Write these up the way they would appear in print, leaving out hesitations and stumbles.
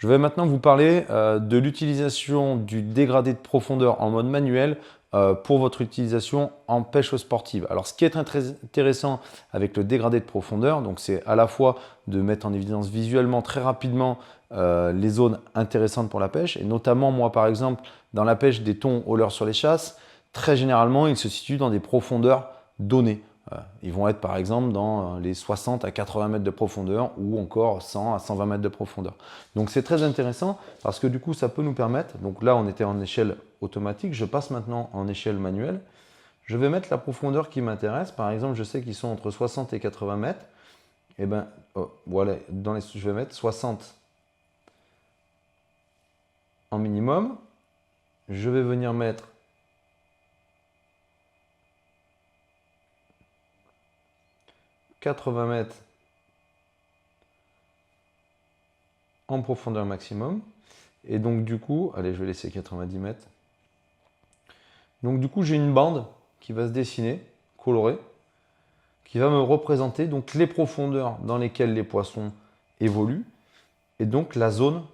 Je vais maintenant vous parler de l'utilisation du dégradé de profondeur en mode manuel pour votre utilisation en pêche sportive. Alors, ce qui est très intéressant avec le dégradé de profondeur, donc c'est à la fois de mettre en évidence visuellement très rapidement les zones intéressantes pour la pêche, et notamment moi par exemple dans la pêche des thons au leurre sur les chasses, très généralement ils se situent dans des profondeurs données. Ils vont être par exemple dans les 60 à 80 mètres de profondeur ou encore 100 à 120 mètres de profondeur. Donc c'est très intéressant parce que du coup ça peut nous permettre, donc là on était en échelle automatique, je passe maintenant en échelle manuelle. Je vais mettre la profondeur qui m'intéresse, par exemple je sais qu'ils sont entre 60 et 80 mètres, et bien voilà, je vais mettre 60 en minimum, je vais venir mettre 80 mètres en profondeur maximum. Et donc du coup, allez, je vais laisser 90 mètres. Donc du coup, j'ai une bande qui va se dessiner, colorée, qui va me représenter donc les profondeurs dans lesquelles les poissons évoluent et donc la zone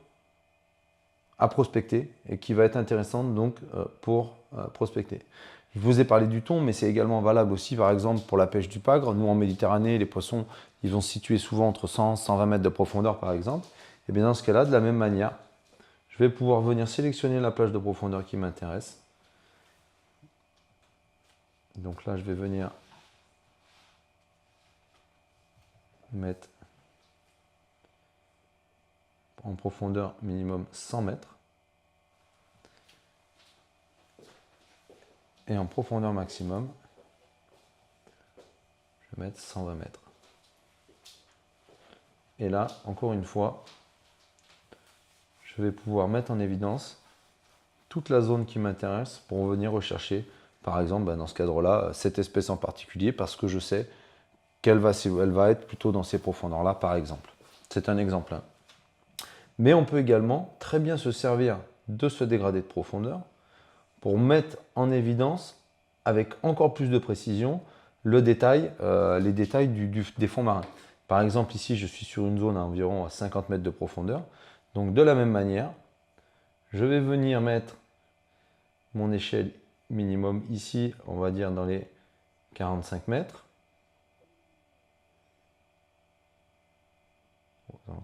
à prospecter et qui va être intéressante donc pour prospecter. Je vous ai parlé du thon, mais c'est également valable aussi par exemple pour la pêche du pagre. Nous en Méditerranée, les poissons, ils vont se situer souvent entre 100 et 120 mètres de profondeur par exemple. Et bien dans ce cas-là, de la même manière, je vais pouvoir venir sélectionner la plage de profondeur qui m'intéresse. Donc là, je vais venir mettre en profondeur minimum 100 mètres. Et en profondeur maximum, je vais mettre 120 mètres. Et là, encore une fois, je vais pouvoir mettre en évidence toute la zone qui m'intéresse pour venir rechercher, par exemple, dans ce cadre-là, cette espèce en particulier, parce que je sais qu'elle va être plutôt dans ces profondeurs-là, par exemple. C'est un exemple. Mais on peut également très bien se servir de ce dégradé de profondeur pour mettre en évidence, avec encore plus de précision, les détails des fonds marins. Par exemple, ici, je suis sur une zone à environ 50 mètres de profondeur. Donc, de la même manière, je vais venir mettre mon échelle minimum ici, on va dire dans les 45 mètres.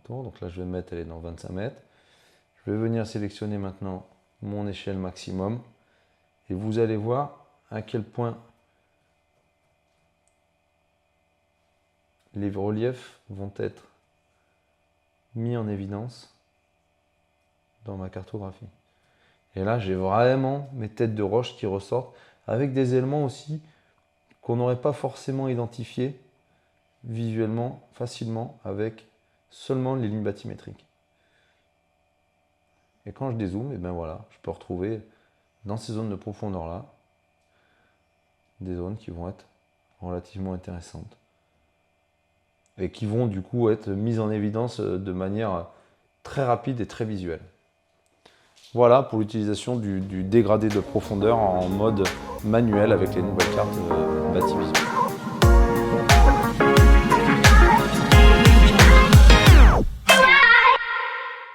Donc là, je vais mettre, elle est dans 25 mètres. Je vais venir sélectionner maintenant mon échelle maximum. Et vous allez voir à quel point les reliefs vont être mis en évidence dans ma cartographie. Et là, j'ai vraiment mes têtes de roche qui ressortent avec des éléments aussi qu'on n'aurait pas forcément identifiés visuellement, facilement, avec seulement les lignes bathymétriques. Et quand je dézoome, et bien voilà, je peux retrouver dans ces zones de profondeur-là des zones qui vont être relativement intéressantes et qui vont du coup être mises en évidence de manière très rapide et très visuelle. Voilà pour l'utilisation du dégradé de profondeur en mode manuel avec les nouvelles cartes Bathyvision.